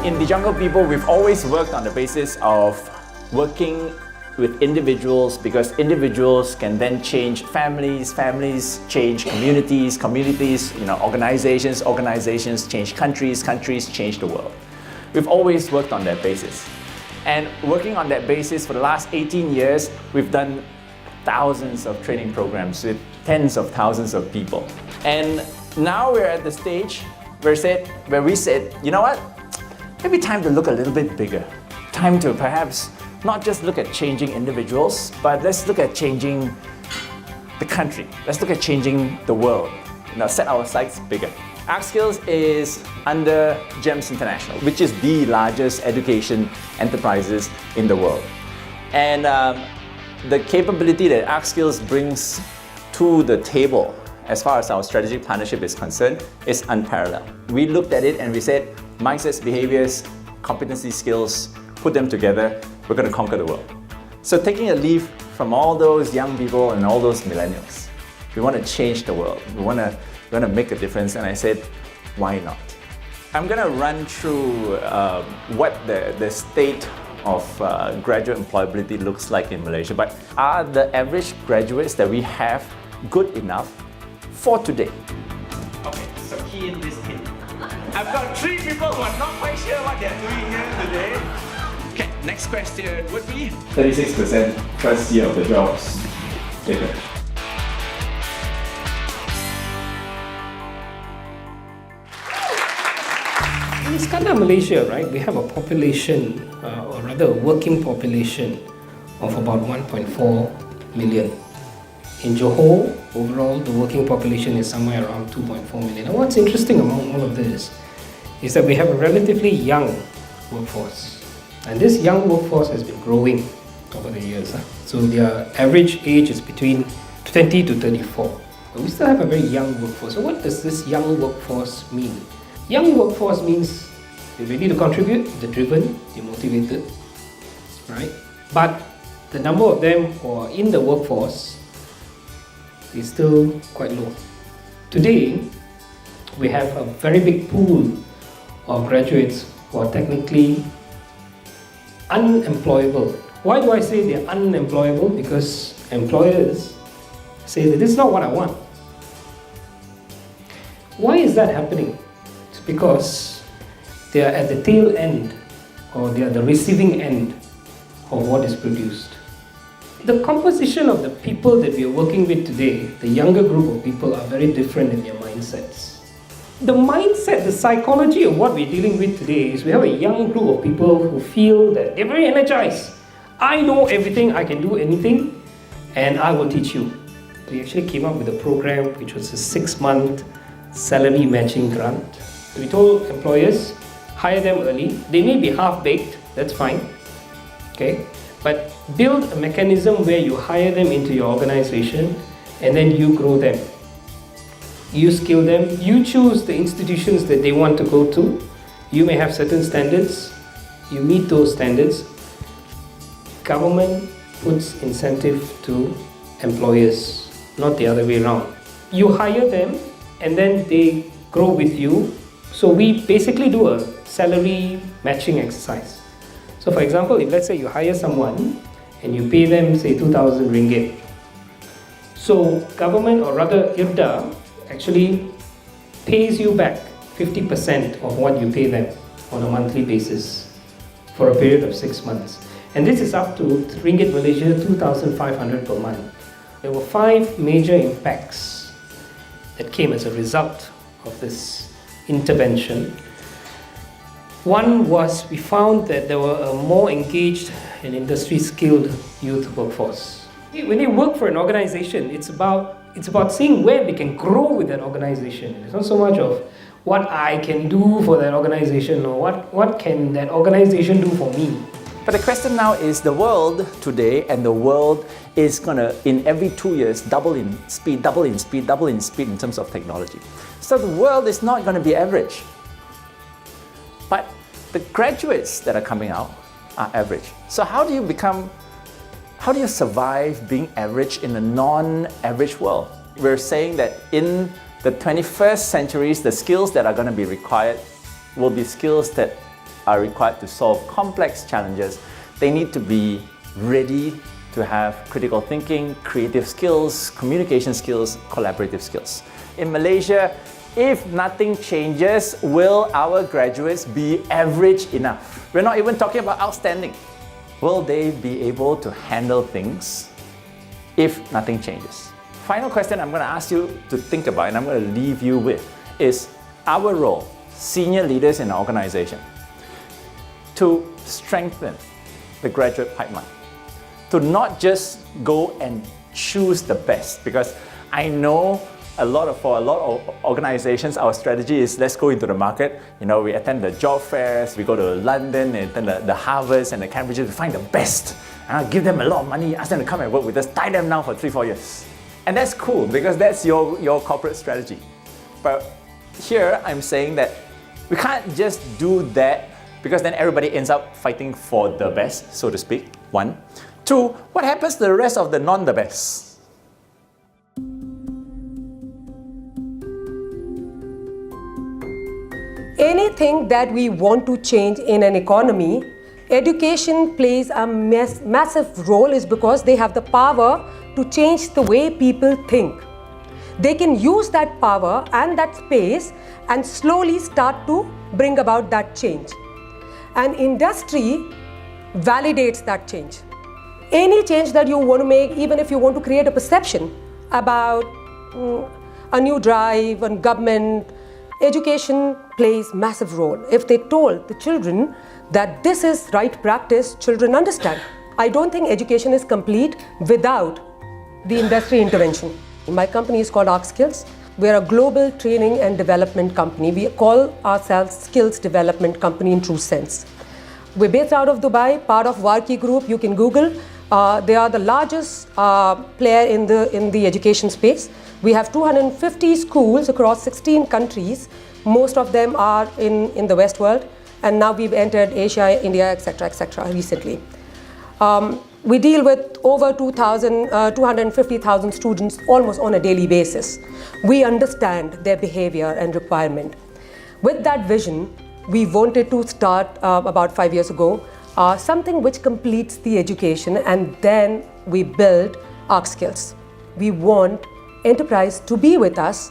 In the Jungle People, we've always worked on the basis of working with individuals, because individuals can then change families, families change communities, communities, organizations, organizations change countries, countries change the world. We've always worked on that basis. And working on that basis for the last 18 years, we've done thousands of training programs with tens of thousands of people. And now we're at the stage where we said, you know what? Maybe time to look a little bit bigger. Time to perhaps not just look at changing individuals, but let's look at changing the country. Let's look at changing the world. Set our sights bigger. ArcSkills is under GEMS International, which is the largest education enterprises in the world. And the capability that ArcSkills brings to the table as far as our strategic partnership is concerned is unparalleled. We looked at it and we said, mindsets, behaviors, competency, skills, put them together, we're going to conquer the world. So taking a leaf from all those young people and all those millennials, we want to change the world. We want to make a difference. And I said, why not? I'm going to run through what the state of graduate employability looks like in Malaysia. But are the average graduates that we have good enough for today? Okay, so key in this hint. I've got 3 people who are not quite sure what they're doing here today. Okay, next question would be 36% first year of the jobs taken. In Iskandar, Malaysia, right, we have a population, or rather a working population of about 1.4 million. In Johor, overall, the working population is somewhere around 2.4 million. And what's interesting among all of this is that we have a relatively young workforce. And this young workforce has been growing over the years. So their average age is between 20 to 34. But we still have a very young workforce. So what does this young workforce mean? Young workforce means they're ready to contribute, they're driven, they're motivated, right? But the number of them who are in the workforce is still quite low. Today, we have a very big pool of graduates who are technically unemployable. Why do I say they're unemployable? Because employers say that this is not what I want. Why is that happening? It's because they are at the tail end, or they are the receiving end of what is produced. The composition of the people that we are working with today, the younger group of people, are very different in their mindsets. The mindset, the psychology of what we're dealing with today is we have a young group of people who feel that they're very energized. I know everything, I can do anything, and I will teach you. We actually came up with a program which was a 6-month salary matching grant. We told employers, hire them early. They may be half-baked, that's fine. Okay? But build a mechanism where you hire them into your organization and then you grow them. You skill them, you choose the institutions that they want to go to. You may have certain standards, you meet those standards. Government puts incentive to employers, not the other way around. You hire them and then they grow with you. So we basically do a salary matching exercise. So for example, if let's say you hire someone and you pay them say 2,000 ringgit. So government, or rather IRDA, actually pays you back 50% of what you pay them on a monthly basis for a period of 6 months. And this is up to Ringgit Malaysia 2,500 per month. There were 5 major impacts that came as a result of this intervention. One was we found that there were a more engaged and industry skilled youth workforce. When they work for an organization, it's about seeing where they can grow with that organization. It's not so much of what I can do for that organization or what can that organization do for me. But the question now is, the world today, and the world is gonna, in every 2 years, double in speed in terms of technology. So the world is not gonna be average. But the graduates that are coming out are average. So how do you survive being average in a non-average world? We're saying that in the 21st centuries, the skills that are gonna be required will be skills that are required to solve complex challenges, they need to be ready to have critical thinking, creative skills, communication skills, collaborative skills. In Malaysia, if nothing changes, will our graduates be average enough? We're not even talking about outstanding. Will they be able to handle things if nothing changes? Final question I'm going to ask you to think about, and I'm going to leave you with, is our role, senior leaders in our organization, to strengthen the graduate pipeline, to not just go and choose the best, because I know for a lot of organizations, our strategy is let's go into the market. We attend the job fairs, we go to London and attend the Harvards and the Cambridges to find the best. And give them a lot of money, ask them to come and work with us, tie them down for 3-4 years. And that's cool because that's your corporate strategy. But here I'm saying that we can't just do that because then everybody ends up fighting for the best, so to speak, 1. 2, what happens to the rest of the non-the best? Anything that we want to change in an economy, education plays a massive role is because they have the power to change the way people think. They can use that power and that space and slowly start to bring about that change. And industry validates that change. Any change that you want to make, even if you want to create a perception about a new drive on government, education plays massive role. If they told the children that this is right practice, children understand. I don't think education is complete without the industry intervention. My company is called Arc Skills. We're a global training and development company. We call ourselves Skills Development Company in true sense. We're based out of Dubai, part of Varki Group. You can Google. They are the largest player in the education space. We have 250 schools across 16 countries. Most of them are in the West world, and now we've entered Asia, India, etc., recently. We deal with over 250,000 students almost on a daily basis. We understand their behavior and requirement. With that vision, we wanted to start about 5 years ago something which completes the education, and then we build Arc Skills. We want enterprise to be with us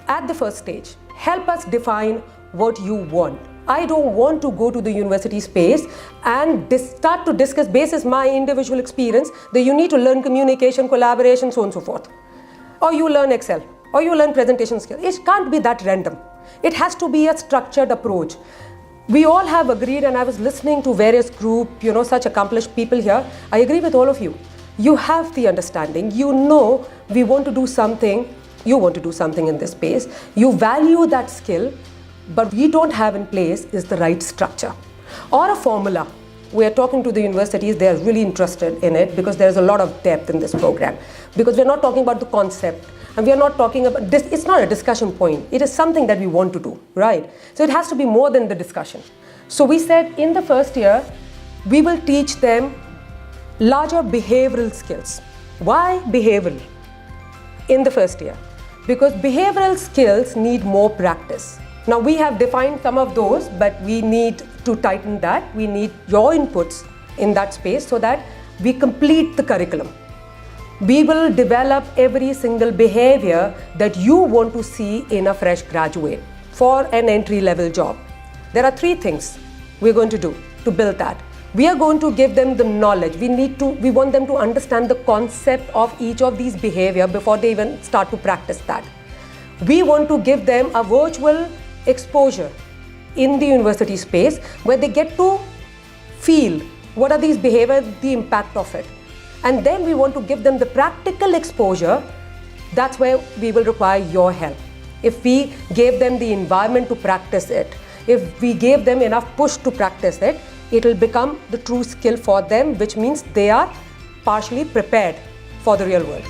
at the first stage. Help us define what you want. I don't want to go to the university space and start to discuss basis my individual experience that you need to learn communication, collaboration, so on and so forth. Or you learn Excel, or you learn presentation skills. It can't be that random. It has to be a structured approach. We all have agreed, and I was listening to various groups, such accomplished people here. I agree with all of you. You have the understanding. We want to do something. You want to do something in this space. You value that skill, but we don't have in place is the right structure or a formula. We are talking to the universities. They are really interested in it because there is a lot of depth in this program. Because we're not talking about the concept, and we are not talking about this. It's not a discussion point. It is something that we want to do, right? So it has to be more than the discussion. So we said in the first year, we will teach them larger behavioral skills. Why behavioral in the first year? Because behavioral skills need more practice. Now we have defined some of those, but we need to tighten that. We need your inputs in that space so that we complete the curriculum. We will develop every single behavior that you want to see in a fresh graduate for an entry-level job. There are 3 things we're going to do to build that. We are going to give them the knowledge. We want them to understand the concept of each of these behavior before they even start to practice that. We want to give them a virtual exposure in the university space where they get to feel what are these behaviors, the impact of it. And then we want to give them the practical exposure. That's where we will require your help. If we gave them the environment to practice it, if we gave them enough push to practice it, it will become the true skill for them, which means they are partially prepared for the real world.